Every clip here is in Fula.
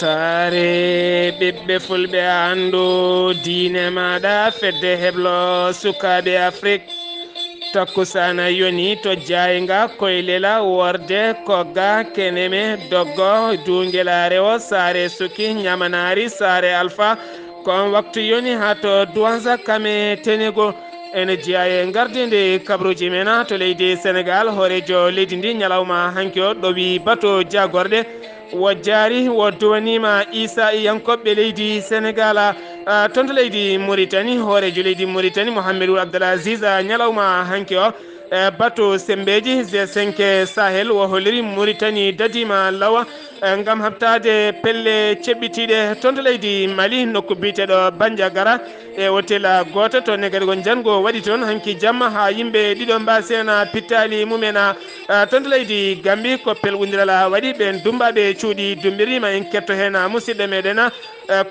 tare ɓiɓɓe fulɓe andu diine maɗa fedde heblo sukaɓe afrique takkusana yoni to jayga koylela worde kogga keneme doggo dunguelare o saare suki ñamanari saare alpha kon waktu yoni ha to duwansa kame tenego ene jeeya gardinde kabruji mena to leydi sénégal hoorejo leydi ndi ñalawma hanki o ɗowi bato jagorɗe wo jaari wo duwanima issa yankoɓe leydi sénégal toon to leydi mauritanie hoorejo leydi mauritanie mouhamadou abdoulaziz ñalawma hanki o bato sembeji G5 sahel wo holliri mauritanie dadima lawa ngam habtade pelle ceɓɓitiɗe toon to leydi mali nokku biteɗo bandiagara e hôtel goto to negari gon jango waɗi toon hanki jamma ha yimɓe ɗiɗo mbasena pittali mumena toon to leydi gambi ko pelwudirala waɗi ɓen dumbaɓe cuuɗi dumbirima en ketto hen musidɗo meɗen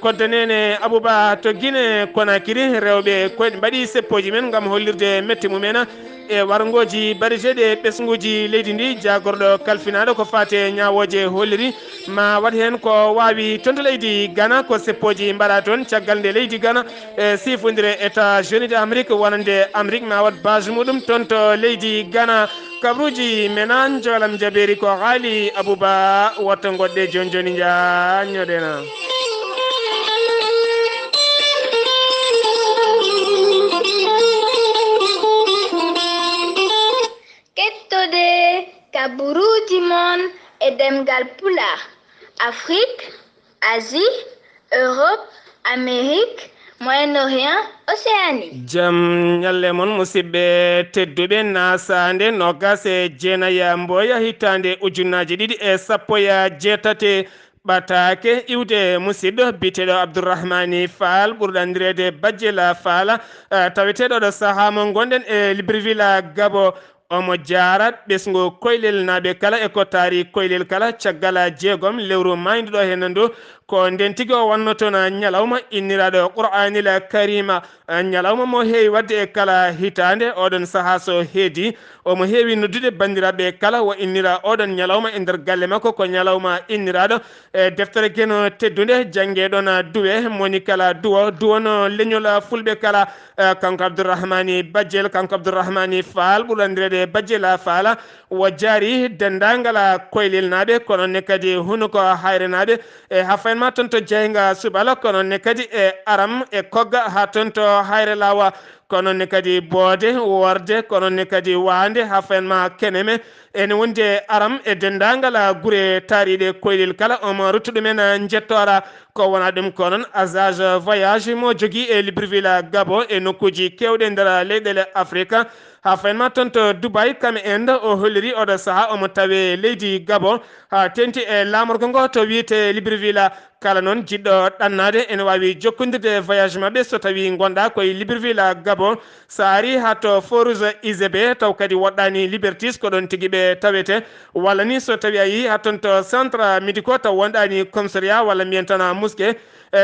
koddanene abouba to guine konakiri rewɓe koye mbaɗi seppoji men gam hollirde metti mumen e wargoji barijeɗe ɓesguji leydi ndi jagorɗo kalfinaɗo ko fate ñawoje holliri ma waɗ hen ko wawi toon to leydi Ghana ko seppoji mbaɗa toon caggal nde leydi Ghana e sifodire états-unis d'Amérique wonande Amérique ma wat base muɗum toon to leydi Ghana kabruji mena jolam jaɓeri ko haali abouba wotta goɗɗe joni joni jañoɗena kettode kaburuji mon e demgal pulaar Afrique, Asie, Europe, Amérique, Moyen-Orient, Océanie. jam ñalle mon musidɓe tedduɓe nasande nogas e jeenaya mboya hitande ujunnaji ɗiɗi e sappoya jeetate ɓatake iwde musidɗo biteɗo abdourahmani fall ɓurɗandirede bajjela fall taweteɗo ɗo saaha mo gonɗen e libreville gabo omo jarat ɓesgu koylel naɓe kala e ko taari koylel kala caggal jeegom lewru mayduɗo hen ndu ko nden tigui o wanno toon ñalawma inniraɗo qur'anil karima ñalawma mo heewi wadde e kala hitande oɗon saaha so heedi omo heewi noddude bandiraɓe kala wo innira oɗon ñalawma e nder galle makko ko ñalawma inniraɗo e deftere gueno teddude janggueɗon duwe moni kala duwono leñol fulɓe kala kanko abdourahmani bajjel kanko abdourahmani fall ɓurandirede bajjela faala wo jaari dendagal koylel naɓe kono ne kadi hunuko hayre naɓe e hafanma toon to jeyga suɓala kono ne kadi e aram e kogga ha toon to hayre lawa kono ne kadi boode worde kono ne kadi wande hafanma keneme ene wonde aram e dendagal guure taariɗe koylel kala omo ruttuɗumen jettora ko wona ɗum ko noon agage voyage mo jogui e libreville gabo e nokkuji kewɗe nder leyɗele afrique ha faynma toon to Dubai kame inde o holliri oɗo saaha omo tawe leydi Gabon ha tenti e lamorgo ngo to wiyete Libreville kala noon jiɗɗo ɗannade ene wawi jokkodirde voyage mabɓe so tawi gonɗa koye Libreville Gabon sa ari ha to Forus IGB taw kadi woɗɗani Libertis ko ɗon tigui ɓe tawete walla ni so tawi a yi ha toon to centre médico taw wonɗani commissariat walla mbiyen tan mosqué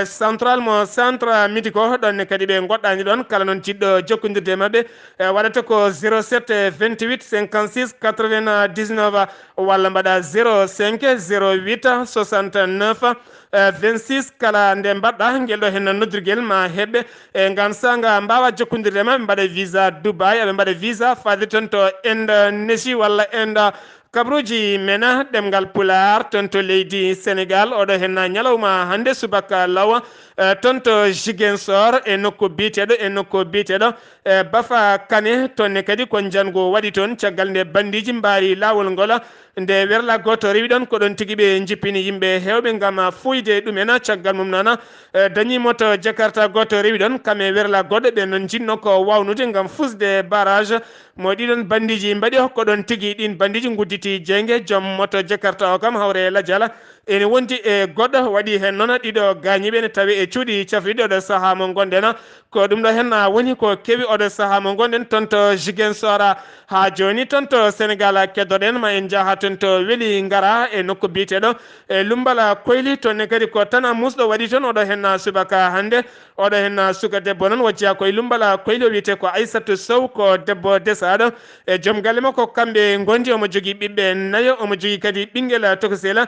central mo centre médico ɗon kadi ɓe goɗɗani ɗon kala noon jiɗɗo jokkodirde mabɓe waɗata ko 07 28 56 99 walla mbaɗa 05 08 69 26 kala nde mbaɗɗa ngel ɗo hen noddirguel ma heɓɓe e ngam sanga mbawa jokkodirde ma ɓe mbaɗa visa Dubai aɓe mbaɗa visa fade toon to Indonésie walla Inde kabruji mena ɗemgal pular toon to leydi Sénégal oɗo hen ñalawma hande subaka lawa toon to Ziguinchor e nokku biteɗo Bafa Kane tonne kadi ko jango waɗi toon caggal nde bandiji mbaari lawol ngol nde werla goto rewi ɗon ko ɗon tigui ɓe jippini yimɓe hewɓe gam fuyde ɗumen caggal mum noon dañi moto Jakarta goto rewi ɗon kame werla goɗɗo ɓe noon jinno ko wawnude gam fusde barrage mo ɗiɗon bandiji mbaɗi ko ɗon tigui ɗin bandiji gudditi jeygue joom moto Jakarta o kam hawre ladiala ene wondi e goɗɗo waɗi hen noon ɗiɗo gañiɓe ne tawi e cuuɗi cafriɗi oɗo saaha mo gonɗen ko ɗum ɗo hen woni ko kewi oɗo saaha mo gonɗen toon to Ziguinchor ha joni toon to Sénégal keddoɗen ma en jaaha toon to weeli gara e nokku biteɗo e lumbala koyli tonne kadi ko tan musɗo waɗi toon oɗo hen subaka hande oɗo hen suka debbo noon wajjiya koye lumbala koyli o wiyete ko Aissatou Sow ko debbo desa saɗo e joom galle makko kamɓe gondi omo jogui ɓiɓɓe nayo omo jogui kadi ɓinguel tokosela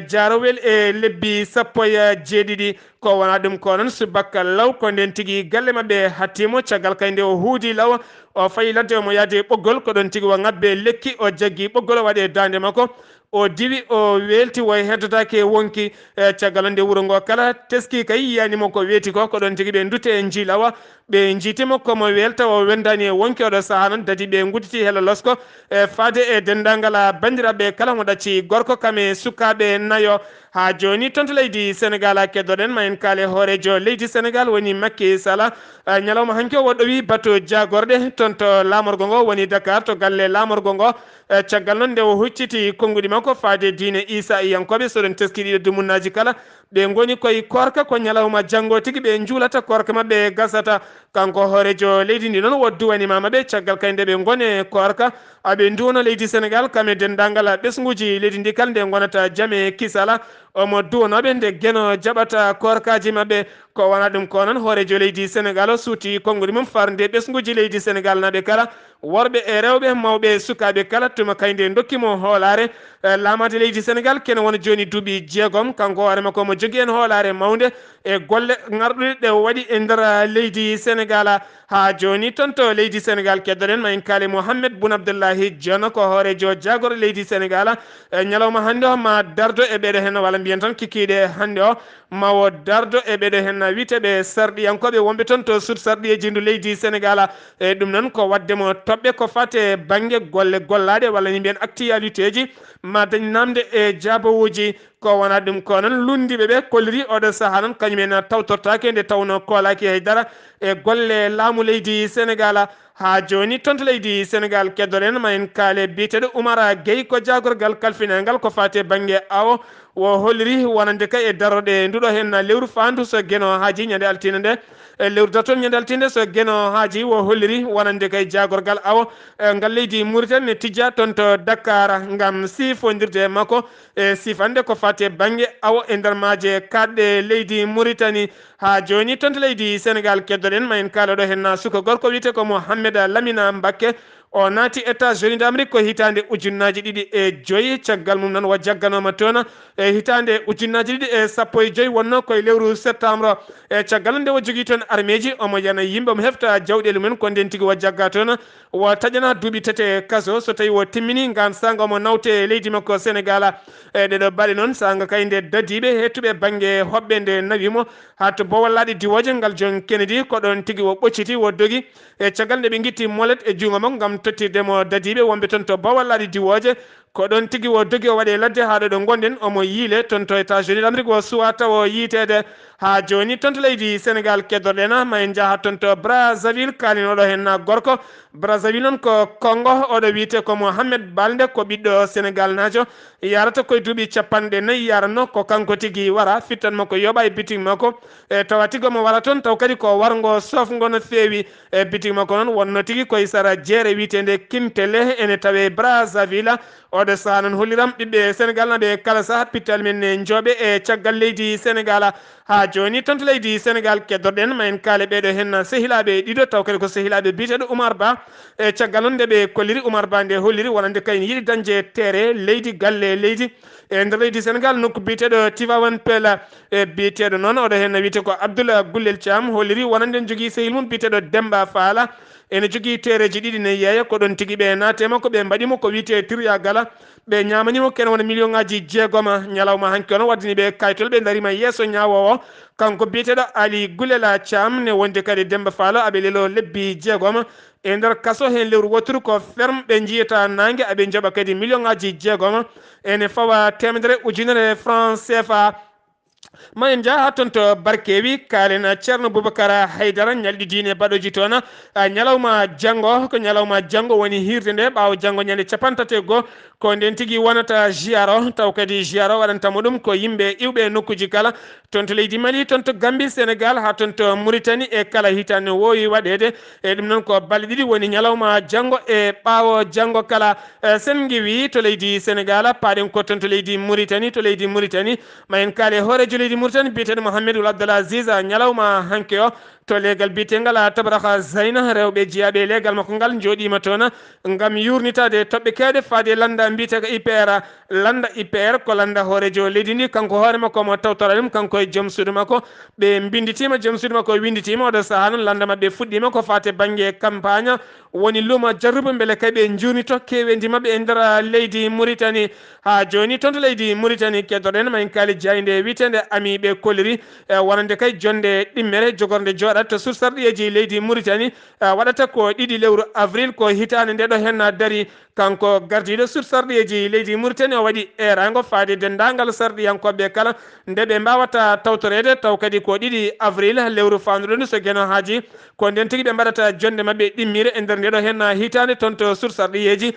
jarowel e lebbi sappo e jeeɗiɗi ko wona ɗum ko noon subaka law ko nden tigui galle mabɓe hattimo caggal kayde o huudi law o fayi ladde omo yaade ɓoggol ko ɗon tigui o ngabbe lekki o jaggui ɓoggol o waɗe dande makko o diwi o welti way heddotake wonki caggal nde wuuro ngo kala teski kay yiyanimo ko weeti ko ɗon tigui ɓe dutte e jiilawa ɓe jiitimo komo welta o wendani e wonki oɗo saaha noon dadi ɓe gudditi hela losko faade e dendagal bandiraɓe kala mo ɗacci gorko kame sukaɓe nayo ha joni tonto leydi Sénégal keddoɗen ma en kaale hoorejo leydi Sénégal woni Macky Sall ñalawma hanki o woɗɗo wi bato jagorɗe tonto lamorgo ngo woni Dakar to galle lamorgo ngo caggal noon nde o hucciti konngudi makko faade diine Issa Yankoɓe soɗon teskiɗiɗo dumunnaji kala ɓe goni koye korka ko ñalawma janggo tigui ɓe juulata korka mabɓe gasata kanko hoorejo leydi ndi noon wo duwanimama ɓe caggal kayde ɓe gone korka aɓe duwono leydi Sénégal kame dendagal ɓesguji leydi ndi kala nde gonata Jame Kisala omo duwonoɓe nde gueno jaɓata korkaji mabɓe ko wona ɗum ko noon hoorejo leydi Sénégal o suuti konngudi mum farde ɓesguji leydi Sénégal naɓe kala worɓe e rewɓe mawɓe sukaɓe kala tuma kayde dokkimo hoolare lamade leydi Sénégal kene wona joni duuɓi jeegom kanko hoore makko mo jogui en hoolare mawde e golle garɗuɗe ɗe waɗi e nder leydi Sénégal ha joni tonto leydi Sénégal keddoɗen ma en kaali Mohamed Boun Abdallahi Dionne ko hoorejo jagoro leydi Sénégal ñalawma hande o ma dardo e ɓeɗo hen walla mbiyen tan kikiɗe hande o mawo dardo e ɓeɗo hen witeɓe sarɗiyankoɓe wonɓe toon to sud sarɗi e jindu leydi Sénégal e ɗum noon ko waddemo toɓɓe ko fate banggue golle gollaɗe walla ni mbiyen actualité ji ma dañ namde e jabowuji ko wona ɗum ko noon lundiɓe ɓe kolliri oɗo saaha noon kañumen tawtortake nde tawno kolaki haydara e golle laamu leydi Sénégal ha joni tonto leydi Sénégal keddoɗen ma en kaale biteɗo Oumar Gueye ko jagorgal kalfinangal ko fate banggue awo wo holliri wonande kay e daroɗe nduɗo hen lewru fandu so gueno haaji ñande altine nde lewru datton ñande altine so gueno haaji wo holliri wonande kay jagorgal awo ngal leydi Mauritanie ne tijja toon to Dakar ngam sifondirde makko e sifande ko fate banggue awo e nder maaje kadɗe leydi Mauritanie ha joni tonto leydi Sénégal keddoɗen ma en kaaloɗo hen suka gorko wiyete ko Mohamed Lamina Mbacké o naati États-Unis d'Amérique ko hitande ujunnaji ɗiɗi e joyi caggal mum noon wo jagganoma toon e hitande ujunnaji ɗiɗi e sappo e joyi wonno koye lewru septembre e caggal nde wo jogui toon armeji omo yana yimɓe omo hefta jawɗele mumen ko nden tigui wo jagga toon wo taƴana duuɓi tete kaso so tawi wo timmini ngam sanga omo nawte leydi makko Sénégal e ɗeɗo baɗe noon sanga kay nde dadiɓe hettuɓe banggue hoɓɓe nde nawimo ha to bowallaɗe diwoje ngal John Kennedy ko ɗon tigui wo ɓocciti wo dogi e caggal nde ɓe guitti molet e jungo makko ngam tottirdemo dadiɓe wonɓe toon to bawallaɗe diwoje ko ɗon tigui wo dogi o waɗe ladde ha ɗo gonɗen omo yiile toon to États-Unis d'Amérique o suwa taw yiitede ha joni toon to leydi Sénégal keddoɗen ma en jaaha toon to Brazzaville kalinoɗo hen gorko Brazzaville noon ko Congo oɗo wiite ko Mohamed Balde ko ɓiɗɗo Sénégal najo yarata koye duuɓi capanɗe nayyi yaranno ko kanko tigui wara fittan makko yoɓa e bitig makko e tawa tigui omo wara toon taw kadi ko wargo sofgo no feewi e bitig makko noon wonno tigui koye sara jeere wiitede Kimtele ene tawe Brazzaville oɗo saha noon holliram ɓiɓɓe Sénégal naɓe kala saha pittal men e jooɓe e caggal leydi Sénégal ha joni tonto leydi Sénégal keddoɗen ma en kaale ɓeɗo hen sehilaɓe ɗiɗo taw kadi ko sehilaɓe biteɗo Oumar Ba e caggal noon nde ɓe kolliri Oumar Ba nde holliri wonande kayne yiiɗi dañde terre leydi galle leydi e nder leydi Sénégal nokku biteɗo Tivaouane Peulh e biteɗo noon oɗo hen wiite ko Abdoulaye Goulel Thiam holliri wonande jogui sehil mum biteɗo Demba Fala ene jogui tereji ɗiɗi ne yeeya ko ɗon tigui ɓe naatema ko ɓe mbaɗimo ko wiite Tirya Gala ɓe ñamanimo kene wona million ngaji jeegoma ñalawma hanki ono waddini ɓe kaytol ɓe darima yeeso ñawowo kanko biteɗo Ali Goulela Thiam ne wonde kadi Demba Falo aɓe lelo lebbi jeegoma e nder kaso hen lewru wotturu ko ferme ɓe jiyata nangue aɓe jooɓa kadi million ngaji jeegoma ene fawa temedere ujunere franc CFA ma en jaa ha toon to Barkewi kaalen Ceerno Boubacara Haydara ñalɗi diine baɗoji toon ñalawma janggo ko ñalawma janggo woni hirde nde ɓaawo janggo ñande capantate goo ko nden tigui wonata jiyaro taw kadi jiyaro waɗantamo ɗum ko yimɓe iwɓe nokkuji kala toon to leydi Mali toon to Gambie Sénégal ha toon to Mauritanie e kala hitande wowi waɗede e ɗum noon ko balɗe ɗiɗi woni ñalawma janggo e ɓaawo janggo kala sen giwi to leydi Sénégal paaɗen ko toon to leydi Mauritanie ma en kaale hoore horejo leydi Mauritanie biyeteɗo Mouhamadou Abdoul Aziz ñalawma hanke o to legal biyetengal Tabaraka Zeyna rewɓe jeeyaɓe legal makko ngal jooɗima toon ngam yurnitade toɓɓe kewɗe faade landa mbiyete ko IPR landa IPR ko landa horejo leydi ndi kanko hoore makko mo tawtora ɗum kanko e joom suudu makko ɓe binditima joom suudu makko winditima oɗo saaha noon landa mabɓe fuɗɗima ko fate banggue campagne woni luuma jarruba beele kay ɓe jurnito kewendi mabɓe e nder leydi Mauritanie ha joni toon to leydi Mauritanie keddoɗen ma en kaali jayde witende ami ɓe kolliri wonande kay jonde ɗimmere jogorde jooɗat to sursarɗiyeji leydi Mauritanie waɗata ko 2 lewru avril ko hitande nde ɗo hen dari kanko gardiɗo sursarɗiyeji leydi Mauritanie o waɗi erago faade dendagal sarɗiyankoɓe kala nde ɓe mbawata tawtorede taw kadi ko 2 avril lewru fanduɗo so gueno haaji ko nden tigui ɓe mbaɗata jonde mabɓe ɗimmire e nder ndeɗo hen hitande toon to sursarɗiyeji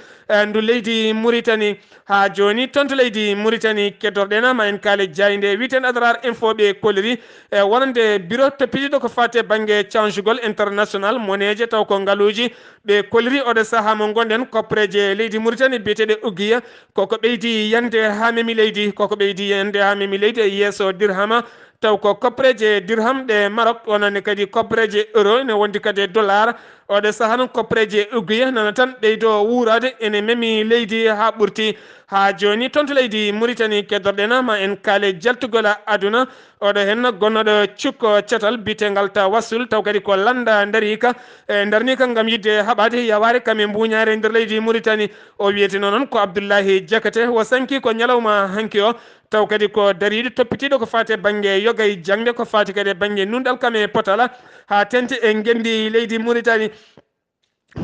ndu leydi Mauritanie ha joni toon to leydi Mauritanie keddorɗen ma en kaale jayde witen Adrar info ɓe kolliri wonande bureau toppiɗiɗo ko fate banggue canjugol international moneje taw ko ngaaluji ɓe kolliri oɗo saaha mo gonɗen koppreje leydi Mauritanie biyeteɗe Ouguiya koko ɓeydi yande ha memi leydi koko ɓeydi yande ha memi leydi e yesso dirhama taw ko koppreje dirham ɗe Maroc wonande kadi koppreje euro ne wondi kadi dollar oɗo saaha noon koppreje Ouguiya nana tan ɓeydo wurade ene memi leydi ha ɓurti ha joni toon to leydi Mauritanie keddorɗen ma en kaale jaltugol aduna oɗo hen gonnoɗo cukko cetal bitegal Tawassul taw kadi ko landa darika darnika gam yidde haɓade yaware kame mbuñare nder leydi Mauritanie o wiyeteno noon ko Abdoullahi Diakate o sanki ko ñalawma hanki o taw kadi ko dariɗo toppitiɗo ko fate banggue yogay jangde ko fati kadi banggue nundal kame potala ha tenti e gendi leydi Mauritanie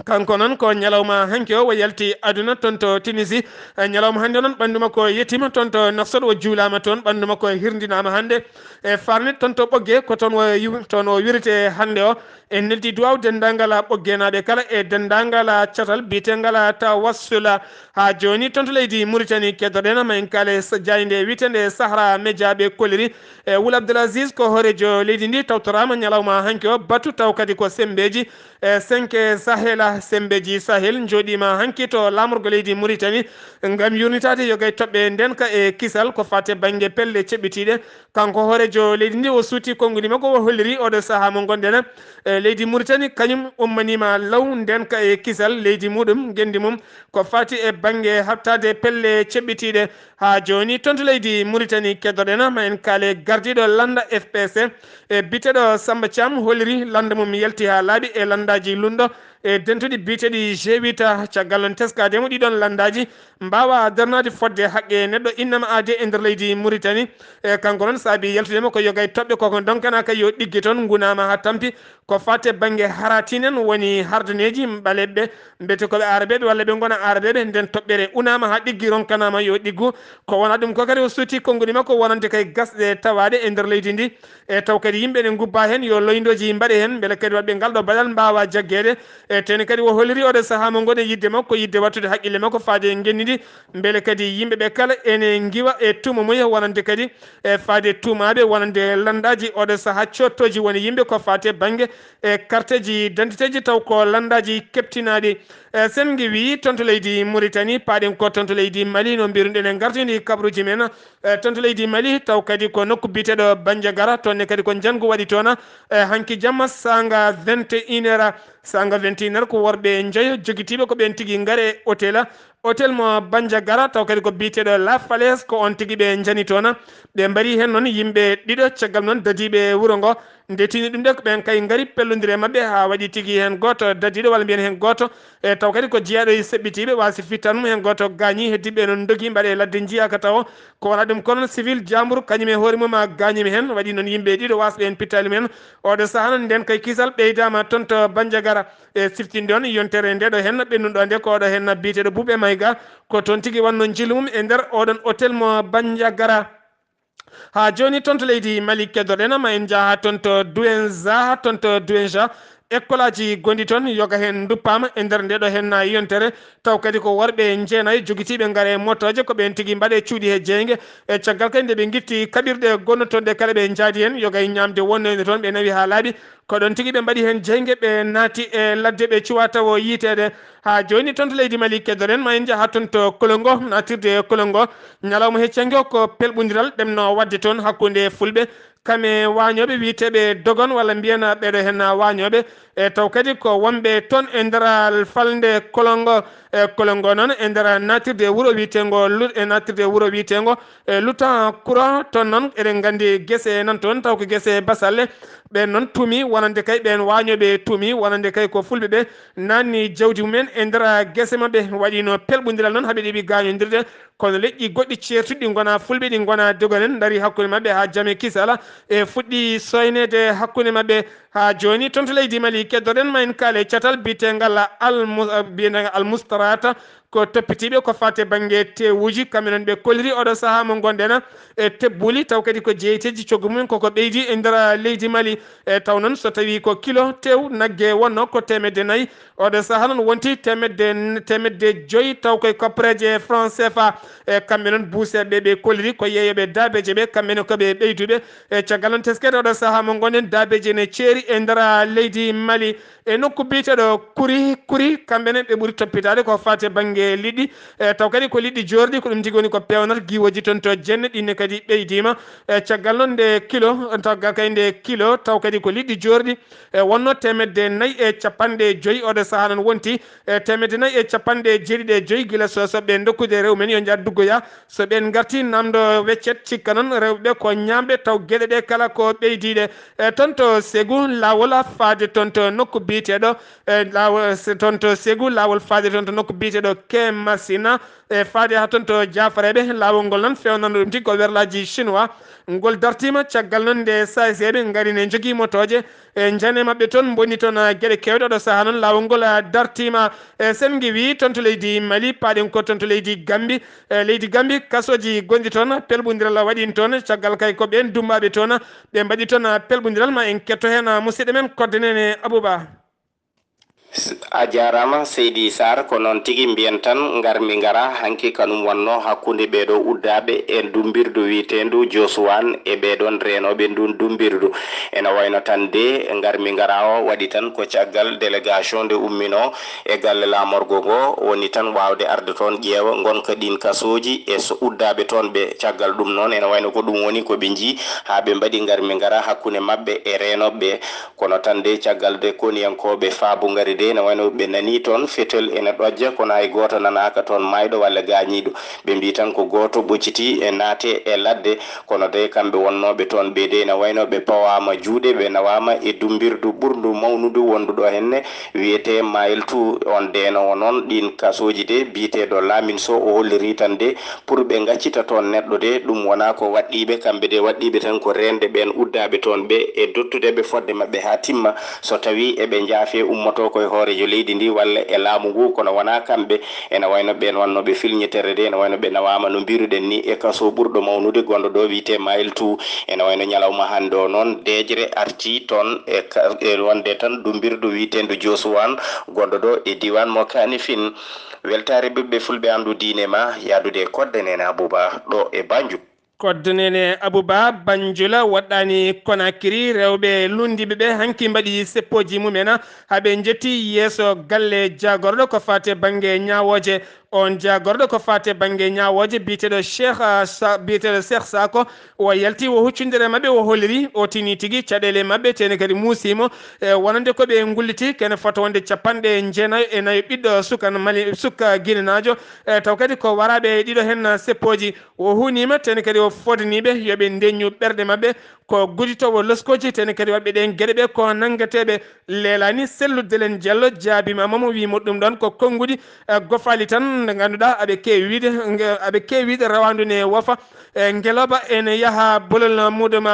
kanko noon ko ñalawma hanki o yalti aduna toon to Tunisie ñalawma hande noon ɓandu makko yettima toon to Nouakchott o juulama toon ɓandu makko hirdinama hande e farne toon to ɓoggue ko toon o wirite hande o en neldi duwaw dendagal ɓoggenaɓe kala e dendagal catal bitegal Tawassula ha joni toon to leydi Mauritanie keddoɗen ma en kaale jayde witende Sahara Média ɓe kolliri e Wul Abdoul Aziz ko horejo leydi ndi tawtorama ñalawma hanki o batu taw kadi ko sembeji 5 Sahela sembeji Sahel joɗima hanki to lamorgo leydi Mauritanie ngam yurnitade yogay toɓɓe nden ka e kisal ko fate banggue pelle ceɓɓitiɗe kanko horejo leydi ndi o suuti konnguli makko o holliri oɗo saaha mo gonɗen leydi Mauritanie kañum ummanima law nden ka e kisal leydi muɗum gendi mum ko fati e banggue habtade pelle ceɓɓitiɗe ha joni toon to leydi Mauritanie keddoɗen ma en kaale gardiɗo landa FPC e biteɗo Samba Thiam holliri landa mum yalti ha laaɓi e landaji lundo e dentuɗi biteɗi G8 caggal non teskademo ɗiɗon landaji mbawa darnade fodde haqqe neɗɗo innama aade e nder leydi Mauritanie e kanko noon saabi yaltudema ko yogay toɓɓe koko donkana kay yo ɗiggue toon gunama ha tampi ko fate banggue haratinen woni hardaneji ɓaleɓe mbete koɓe arabeɓe walla ɓe gona arabeɓe nden toɓɓere unama ha ɗiggi ronkanama yo ɗiggu ko wona ɗum ko kadi o suuti konnguli makko wonande kay gasɗe tawaɗe e nder leydi ndi e taw kadi yimɓe ne gubba hen yo loyndoji mbaɗe hen beele kadi waɗɓe ngal ɗo baɗal mbawa jagguede e teni kadi o holliri oɗo saaha mo goni yidde makko yidde wattude haqqille makko faade gennidi beele kadi yimɓeɓe kala ene giwa e tuuma muya wonande kadi e faade tuumaɓe wonande landaji oɗo saaha cottoji woni yimɓe ko fate banggue e carte ji d'identité ji taw ko landaji keptinaɗi sen wi toon to leydi Mauritanie paaɗen ko toon to leydi Mali no mbiruɗen en gartidi kabruji men toon to leydi Mali taw kadi ko nokku biteɗo Bandiagara toonne kadi ko janggo waɗi toon hanki jamma sanga 21 sanga 21 ko worɓe jeeyo joguitiɓe ko ɓen tigui gaare hôtel mo Bandiagara taw kadi ko biteɗo La Falaise ko on tigui ɓe jani toon ɓe mbari hen noon yimɓe ɗiɗo caggal noon dadiɓe wuuro ngo ndetini ɗum de ko ɓen kay gaari pellodire mabɓe ha waɗi tigui hen goto dadiɗo walla mbiyen hen goto e taw kadi ko jeeyaɗo e seɓɓitiɓe wasi fittanum hen goto gañi heddiɓe noon dogui mbaɗe ladde jiyaka taw ko wona ɗum kono civil jambour kañum e hoore mum gañimi hen waɗi noon yimɓe ɗiɗo wasɓe hen pittali men oɗo saaha noon nden kay kisal ɓeydama toon to Bandiagara e siftinde on yontere ndeɗo hen ɓennuɗo nde ko oɗo hen biteɗo Boubé Maïga ko toon tigui wanno jilumum e nder oɗon hôtel mo Bandiagara ha joni toon to leydi Mali keddoɗen ma en jaaha toon to Douenza école aji gondi toon yoga hen duppama e nder ndeɗo hen yontere taw kadi ko worɓe jeenayyi jogitiɓe gaare motoje ko ɓen tigui mbaɗe cuuɗi he jeygue e caggal kadi nde ɓe guitti kaɓirɗe gonnotonɗe kala ɓe jaadi hen yoga e ñamde wonnoyde toon ɓe nawi ha laaɓi ko ɗon tigui ɓe mbaɗi hen jeygue ɓe naati e ladde ɓe cuwa taw yitede ha joni toon to leydi Mali keddoren ma en jaaha toon to Kolongo natirde Kolongo ñalawma heccangue ko pelɓodiral ɗemno wadde toon hakkude fulɓe kame wañoɓe witeɓe dogon walla mbiyana ɓeɗo hen wañoɓe e taw kadi ko wonɓe toon e nder falde Kolongo e Kolongo noon e nder natirde wuuro witengo e natirde wuuro witengo e lutan courant toon noon eɗen gandi guese nan toon taw ko guese basalle ɓen noon tuumi wonande kay ɓen wañoɓe tuumi wonande kay ko fulɓe ɓe nanni jawdi mumen e nder guese mabɓe waɗino pelɓodiral noon haaɓe ɗeɓi gañodirde kono leƴƴi goɗɗi certuɗi gona fulɓe ɗi gona dogonen dari hakkude mabɓe ha jaame kisala e fuɗɗi soynede hakkude mabɓe ha joni toon to leydi Mali keddoɗen ma en kaale catal bitegal almustarata ko toppitiɓe ko fate banggue tewuji kamɓe noon ɓe kolliri oɗo saaha mo gonɗen e tebbuli taw kadi ko jeeyiteji coggu mumen koko ɓeydi e nder leydi Mali e taw noon so tawi ko kilo tew naggue wonno ko 400 oɗo saaha noon wonti temedde joyyi taw koye koppareje franc CFA e kamɓe noon buuseɓe ɓe kolliri ko yeeyoɓe dabeje ɓe kamɓene koɓe ɓeyduɓe e caggal noon teskede oɗo saaha mo gonɗen dabeje ne ceeri e nder leydi Mali e nokku biteɗo kuri kamɓene ɓe ɓuuri toppitade ko fate banggue liɗɗi e taw kadi ko liɗɗi jorɗi ko ɗum tigui woni ko pewnata guiwoji toon to jenne ɗinne kadi ɓeydima e caggal noon nde kilo taggal kay nde kilo taw kadi ko liɗɗi jorɗi e wonno 450 oɗo saaha noon wonti e 450 guila soɓe dokkude rewmen yo jaar duggoya so ɓen garti namdo weccet cikka noon rewɓe ko ñamɓe taw gueɗe ɗe kala ko ɓeydiɗe e toon to Ségou lawol faade toon to nokku biteɗo e lawol toon to Ségou lawol faade toon to nokku biteɗo ke Massina e faade ha toon to Diafareɓe lawol ngol noon fewnano ɗum tigui ko werlaji chinois ngol dartima caggal noon nde saseɓe garine jogui motoje e jane mabɓe toon bonni toon gueɗe kewɗe oɗo saaha noon lawol ngol dartima e sen giwi toon to leydi Mali paɗen ko toon to leydi Gambie leydi Gambie kasoji gonɗi toon pelɓodiral waɗin toon caggal kay ko ɓen dumbaɓe toon ɓe mbaɗi toon pelɓodiral ma en ketto hen musidɗo men kodde nene Abouba. a jarama Seydi Sarr ko noon tigui mbiyen tan garmi gara hanki kanum wonno hakkude ɓeɗo uddaɓe e dumbirdu witendu Josuwan e ɓeɗon renoɓe ndun dumbirdu ena wayno tan de garmi gara o waɗi tan ko caggal délégation nde ummino e galle lamorgo ngo woni tan wawde arde toon ƴeewa gonka ɗin kasoji e so uddaɓe toon ɓe caggal ɗum noon ena wayno ko ɗum woni koɓe jii ha ɓe mbaɗi garmi gara hakkude mabɓe e renoɓe kono tan de caggal de koniyankoɓe faabu gari de ene wayno ɓe nani toon fetel ene ɗojja kono hay goto nanaka toon mayɗo walla gañiɗo ɓe mbi tan ko goto ɓocciti e naate e ladde kono de kamɓe wonnoɓe toon ɓe de ene wayno ɓe pawama juuɗe ɓe nawama e dumbirdu ɓurdu mawnudu wonduɗo henne wiyete Mayel 2 on denowo noon ɗin kasoji de biteɗo Lamin Sow o holliri tan de pour ɓe gaccita toon neɗɗo de ɗum wona ko waɗɗiɓe kamɓe de waɗɗiɓe tan ko rende ɓen uddaɓe toon ɓe e dottudeɓe fodde mabɓe ha timma so tawi eɓe jaafe ummoto koye hoorejo leydi ndi walla e laamu ngu kono wona kamɓe ene wayno ɓen wannoɓe filñitere de ene wayno ɓe nawama no mbiruɗen ni e kaso ɓurɗo mawnude gonɗo ɗo wiyete Mayel 2 ene wayno ñalawma hande o noon dejre arti toon e wonde tan dumbirdu witendu Josuwan gonɗo ɗo e diwan mo Kanifing weltare ɓiɓɓe fulɓe andu diine ma yadude kodde nene Abouba ɗo e Banjul. kodde nene Abouba Banjula waɗɗani Konakiri rewɓe lundiɓe ɓe hanki mbaɗi seppoji mumen haɓe jetti yeeso galle jagorɗo ko fate banggue ñawoje on jagorɗo ko fate banggue ñawoje biteɗo Cheikh Sako o yalti o huccudere mabɓe o holliri o tini tigui caɗele mabɓe tene kadi musimo e wonande koɓe gulliti kene foto wonde 49 ɓiɗɗo suka guinenajo taw kadi ko waraɓe ɗiɗo hen seppoji o hunima tene kadi o fodaniɓe yoɓe ndeñu ɓerɗe mabɓe ko gudditowo loskoji tene kadi waɗɓe ɗen gueɗe ɓe ko nangateɓe leelani selludelen Diallo jaabima mamo wimo ɗum ɗon ko konngudi gofali tan nde ganduɗa aɓe kewiide rawandu ne wofa ngeloba ene yaaha bolol muɗum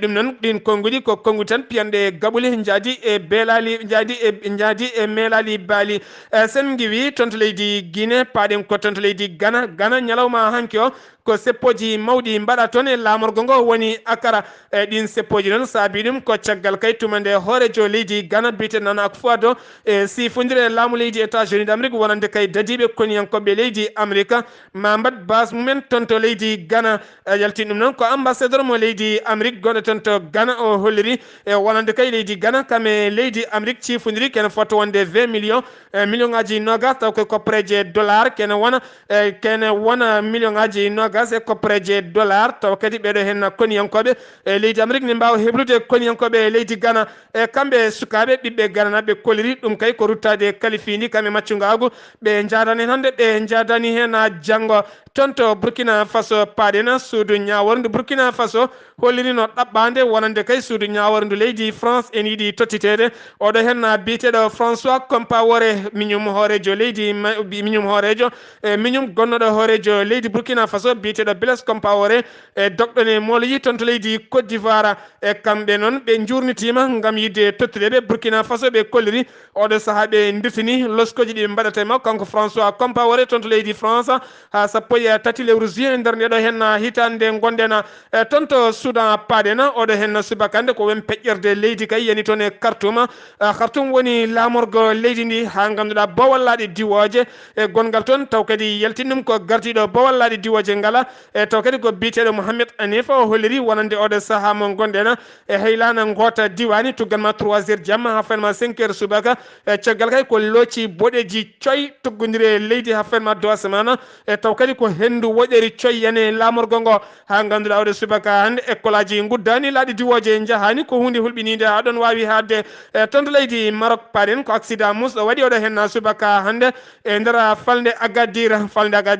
ɗum noon ɗin konngudi ko konngudi tan piyanɗe gaɓuli jaadi e beelali jaadi e melali baali sen giwi toon to leydi Guinée paɗen ko toon to leydi Ghana ñalawma hanki o ko seppoji mawɗi mbaɗa toon e lamorgo ngo woni akara ɗin seppoji noon saabi ɗum ko caggal kay tumande hoorejo leydi Ghana bite Nana Akufo-Addo e sifodire laamu leydi États-Unis d'Amérique wonande kay dadiɓe koniyankoɓe leydi Amérique ma mbat base mumen toon to leydi Ghana yaltin ɗum noon ko ambassadeur mo leydi Amérique gonɗo toon to Ghana o holliri e wonande kay leydi Ghana kame leydi Amérique cifodiri kene foto wonde 20 millions million ngaji nogas taw ko koppreje dollar kene wona million ngaji nogas e koppreje dollar taw kadi ɓeɗo hen koniyankoɓe leydi Amérique ne mbawa heblude koniyankoɓe leydi Ghana e kamɓe sukaɓe ɓiɓɓe Ghana ɓe koliri ɗum kay ko ruttade kalifindi kame maccugagu ɓe jadani hen hande ɓe jadani hen janggo toon to Burkina Faso paɗena suudu ñaworndu Burkina Faso hollirino ɗaɓɓande wonande kay suudu ñaworndu leydi France en yiiɗi tottitede oɗo hen biteɗo François Compaoré miñum hoorejo leydi miñum hoorejo miñum gonnoɗo hoorejo leydi Burkina Faso biteɗo Blaise Compaoré e dokɗone moloyi toon to leydi Côte d'Ivoire e kamɓe noon ɓe jurnitima gam yidde tottideɓe Burkina Faso ɓe kolliri oɗo saaha ɓe dirtini loskoji ɗi mbaɗata e makko kanko François Compaoré toon to leydi France ha sappo e tati lewru juin nder ndeɗo hen hitande gonɗen toon to Soudan paɗena oɗo hen subakande ko wen peƴƴerde leydi kay yani toon e Khartoum woni lamorgo leydi ndi ha ganduɗa bawallaɗe diwoje e gongal toon taw kadi yaltin ɗum ko gardiɗo bawallaɗe diwoje ngala e taw kadi ko biteɗo Mohamed Anif o holliri wonande oɗo saaha mo gonɗen e haylana gota diwani tugganma 3h jamma ha fanma 5h subaka e caggal kay ko looci boɗeji coy tuggodiri leydi ha fanma dosemana e taw kadi ko hendu woɗeri coy yane lamorgo ngo ha ganduɗa oɗo subaka hande école aji guddani laaɗi diwoje jahani ko hunde hulɓinide aɗon wawi hadde toon to leydi Maroc paɗen ko accident musɗo waɗi oɗo hen subaka hande e nder falde Agadir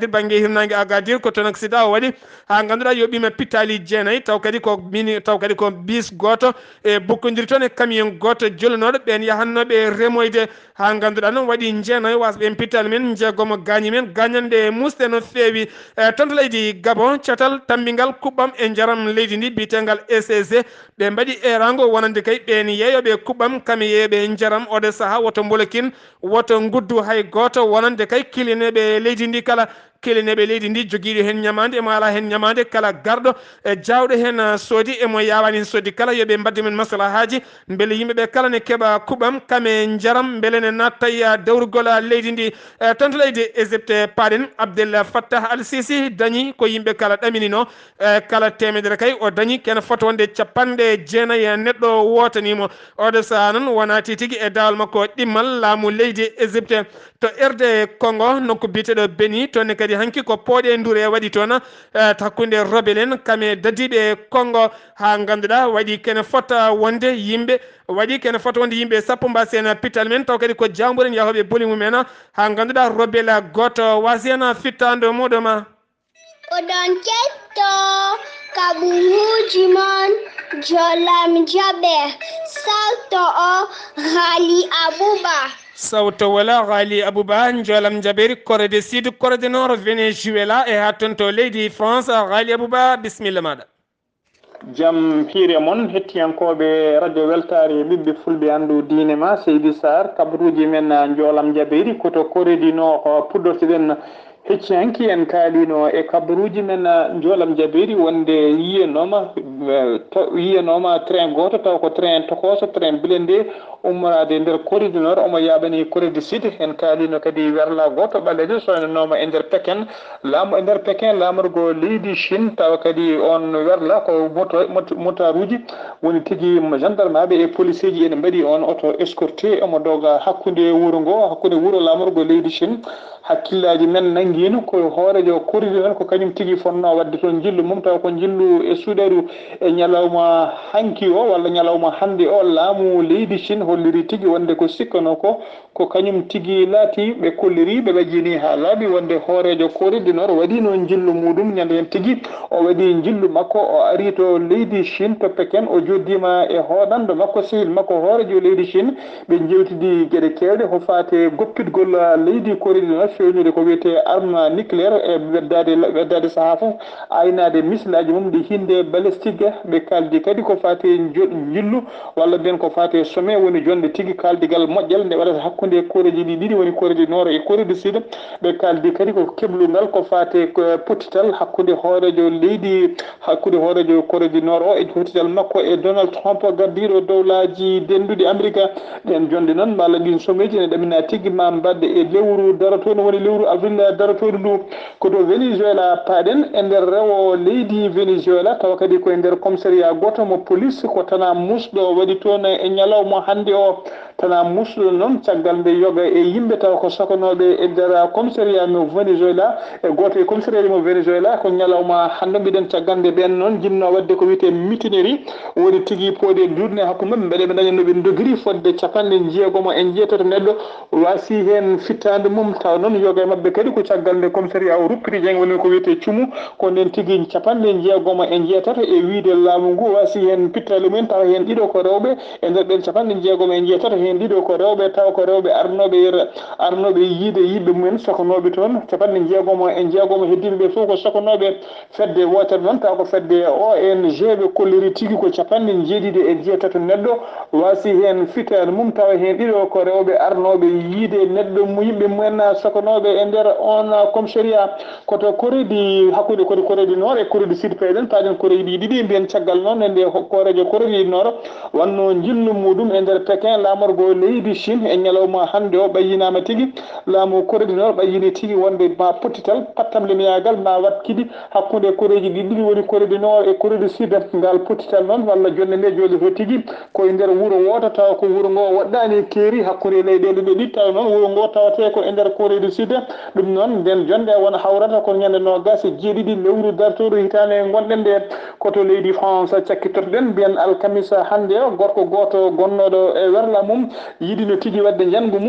banggue hirnangue Agadir ko toon accident o waɗi ha ganduɗa yoɓima pittali jeenayyi taw kadi ko bis goto e bokkodiri toon e camion goto jolnoɗo ɓen yahannoɓe remoyde ha ganduɗa noon waɗi jeenayyi wasɓe pittali men jeegomo gañi men gañande musɗe no fewi toon to leydi Gabon catal tambingal kuɓɓam e jaram leydi ndi bitegal ECG ɓe mbaɗi erango wonande kay ɓen yeeyoɓe kuɓɓam kame yeeɓe jaram oɗo saaha woto mbolokin woto guddu hay goto wonande kay kilineɓe leydi ndi kala keleneɓe leydi ndi joguiɗo hen ñamade emo ala hen ñamade kala garɗo e jawɗo hen soodi emo yawani hen soodi kala yoɓe mbadde men maslahaji beele yimɓeɓe kala ne keeɓa kuɓam kame jaram beele ne natta dawrugol leydi ndi toon to leydi Égypte paɗen Abdel Fattah al-Sisi dañi ko yimɓe kala ɗaminino kala temedere kay o dañi kene foto wonde 90 neɗɗo wotanimo oɗo saaha noon wonati tigui e dawal makko ɗimmal laamu leydi Égypte to erde Congo nokko biteɗo Béni toonne kadi hanki ko pooɗe ndure waɗi toon hakkude rebel en kame dadiɓe Congo ha ganduɗa waɗi kene fota wonde yimɓe sappo mbasi hen pittal men taw kadi ko jamburen yahoɓe boli mumen ha ganduɗa rebel goto wasi hen fittande muɗum oɗon ketto kaɓuruji mon jolam jaɓe salto o Ghali Abouba sawto wala Ghali Abouba jolam jaɓeri Corée Sud Corée Nord Venezuela e ha toon to leydi France Ghali Abouba bisimilla maɗa jam hiire moon hettiyankoɓe radio weltare ɓiɓɓe fulɓe andu diine ma Seydi Sarr kabaruji men jolam jaɓeri koto Corée du Nord puɗɗortoɗen hecciyanki en kaalino e kabaruji men jolam jaɓeri wonde yiyanoma train goto taw ko train tokoso train blindé ummorade nder Corée du Nord omo yaɓani Corée du Sud en kaalino kadi werla goto ɓalejo soynanoma e nder Pékin laamu e nder Pékin lamorgo leydi Chine tawa kadi on werla ko motaruji woni tigui gendarme aɓe e police ji ene mbaɗi on auto escorté omo doga hakkude wuuro lamorgo leydi Chine hakkillaji men nanguino ko hoorejo Corée du Nord ko kañum tigui fonno wadde toon jillu mum taw ko jillu e suuɗaru e ñalawma hanki o walla ñalawma hande o laamu leydi Chine holliri tigui wonde ko sikkano ko kañum tigui laati ɓe kolliri ɓe ɓajini ha laaɓi wonde hoorejo Corée du Nord waɗi noon jillu muɗum ñande hen tigui o waɗi jillu makko o ari to leydi Chine to Pékin o joddima e hoɗanɗo makko sehil makko hoorejo leydi Chine ɓe jewtidi gueɗe kewɗe ko fate goppitgol leydi Corée du Nord fewnude ko wiyete arme nucléaire e weddade saaha fof aynade missilaji mum ɗi hinde balistique ɓe kaldi kadi ko fati jillu walla bien ko fati sommet woni jonde tigui kaldigal moƴƴal nde waɗata hakkude koreji ɗi ɗiɗi woni Corée du Nord e Corée du Sud ɓe kaldi kadi ko keblungal ko fati pottital hakkude hoorejo leydi hakkude hoorejo Corée du Nord o e pottital makko e Donald Trump gardiɗo dowlaji denduɗi Amérique ɗen jonde noon walla ɗin sommeji ne ɗamina tigui ma mbadde e lewru darotoɗo woni lewru avril darotoɗo ndu ko to Venezuela paaɗen e nder rewo leydi Venezuela tawa kadi koye nder commissariat goto mo police ko tana musɗo waɗi toon e ñalawma hande o tana musɗo noon caggal nde yoga e yimɓe taw ko sokonoɓe e nder commissariat mo Venezuela e goto e commissariat mo Venezuela ko ñalawma hande mbiɗen caggal nde ɓen noon jinno wadde ko wiyete mutinerie woni tigui pooɗe durne hakkude mabɓe beele ɓe daña noɓe dogiri fodde capanɗe jeegomo e jeetato neɗɗo wasi hen fittade mum taw noon yoga e mabɓe kadi ko caggal nde commissariat o ruppiti jeng woni ko wiyete cuumu ko nden tigui capanɗe jeegomo e jeetato e wiide laamu ngu wasi hen pittale mumen taw hen ɗiɗo ko rewɓe e nder ɓen capanɗe jeegomo e jeetato hen ɗiɗo ko rewɓe taw ko rewɓe arnoɓe yiide yimɓe mumen sokonoɓe toon capanɗe jeegomo e jeegomo heddiɓe fof ko sokonoɓe fedde wotere noon taw ko fedde ONG ɓe kolliri tigui ko capanɗe jeeɗiɗi e jeetato neɗɗo wasi hen fittade mum tawa hen ɗiɗo ko rewɓe arnoɓe yiide neɗɗo mu yimɓe mumen sokonoɓe e nder on commissariat koto Corée hakkude koto Corée du Nord e Corée du Sud payɗen paɗen Corée ɗi ɗiɗi mbiyen caggal noon e nde korejo Corée du Nord wanno jillu muɗum e nder Pékin lamorgo leydi Chine e ñalawma hande o ɓayyinama tigui laamu Corée du Nord ɓayyini tigui wonde ma pottital pattam lemiyagal ma wat kiɗi hakkude koreji ɗiɗi woni Corée du Nord e Corée du Sud ngal pottital noon walla jonde nde jooɗoto tigui koye nder wuuro woto taw ko wuuro ngo waɗɗani keeri hakkude leyɗele ɗiɗi taw noon wuuro ngo tawate ko e nder Corée du Sud ɗum noon nden jonde wona hawrata ko ñande nogas jeeɗiɗi lewru dartoɗo hitande gonɗen nde koto leydi France cakkitotoɗen mbiyen alkamisa hande o gorko goto gonnoɗo e werla mum yiɗino tigui wadde jangu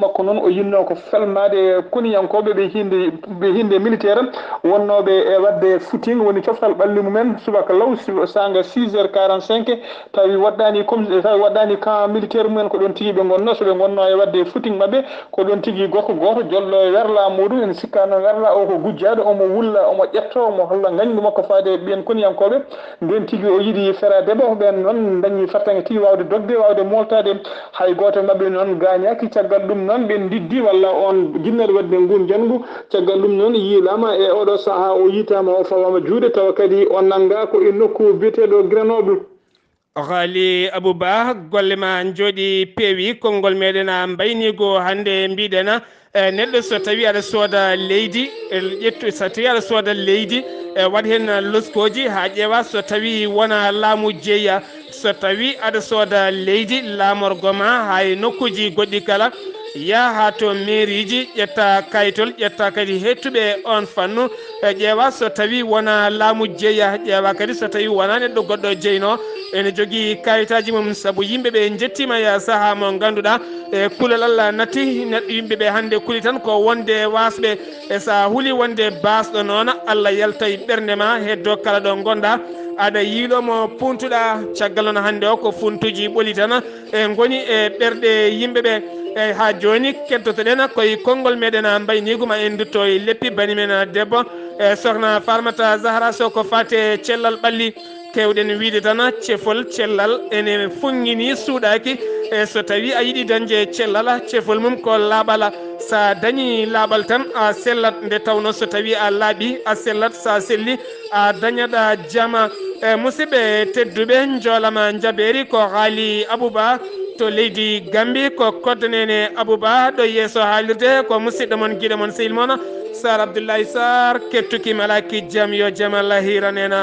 makko noon o yinno ko felmade koniyankoɓe ɓe hinde militaire wonnoɓe e wadde footing woni coftal ɓalli mumen subaka law sanga 6h45 tawi waɗɗani camp militaire mumen ko ɗon tigui ɓe gonno soɓe gonno e wadde footing mabɓe ko ɗon tigui gorko goto jolɗo e werla muɗum en sikkano werla o ko gujjaɗo omo wulla omo ƴetto omo holla gañgu makko faade ɓiyen koniyankoɓe nden tigui o yiiɗi ferade ɓe ɓen noon dañi fattange tigui wawde dogde wawde moltade hay goto mabɓe noon gañaki caggal ɗum noon ɓen diddi walla on jinnere wadde ngun jangu caggal ɗum noon yiilama e oɗo saaha o yitama o fawama juuɗe tawa kadi o nanga ko e nokku biyeteɗo Grenoble. Ghali Abouba golle ma jooɗi peewi konngol meɗen a mbaynigo hande mbiɗen neɗɗo so tawi aɗa sooda leydi ƴettu so tawi aɗa sooda leydi waɗ hen loskoji ha ƴeewa so tawi wona laamu jeeya so tawi aɗa sooda leydi laamorgo ma hay nokkuji goɗɗi kala ya ha to mairie ji ƴetta kayitol ƴetta kadi hettuɓe on fannu ƴeewa so tawi wona laamu jeeya ƴeewa kadi so tawi wona neɗɗo goɗɗo jeyno ene jogui kayitaji mum saabu yimɓeɓe jettima ya saaha mo ganduɗa e kulal Allah natti neɗɗo yimɓeɓe hande kuuli tan ko wonde wasɓe e sa huuli wonde basɗo noon Allah yaltay ɓerde ma heddo kala ɗo gonɗa aɗa yiilomo puntuɗa caggal noon hande o ko funtuji ɓoli tan e goni e ɓerɗe yimɓeɓe eyyi ha joni keddotoɗen koye konngol meɗen mbayniguma en dutto e leppi banimen debbo e sokhna Farmata Zahra Sow ko fate cellal ɓalli kewɗen wiide tan cefol cellal ene funŋini suuɗaki e so tawi a yiiɗi dañde cellal cefol mum ko laaɓal sa dañi laaɓal tan a sellat nde tawno so tawi a laaɓi a sellat sa selli a dañaɗa jama e musidɓe tedduɓe joolama jaɓeri ko Ghali Abouba to leydi Gambie ko koddanene Abouba ɗo yeeso haalirde ko musidɗo moon guiɗo moon sehil moon Sar Abdoullahi Sarr kettuki malaki jaam yo jaam Allah hiranena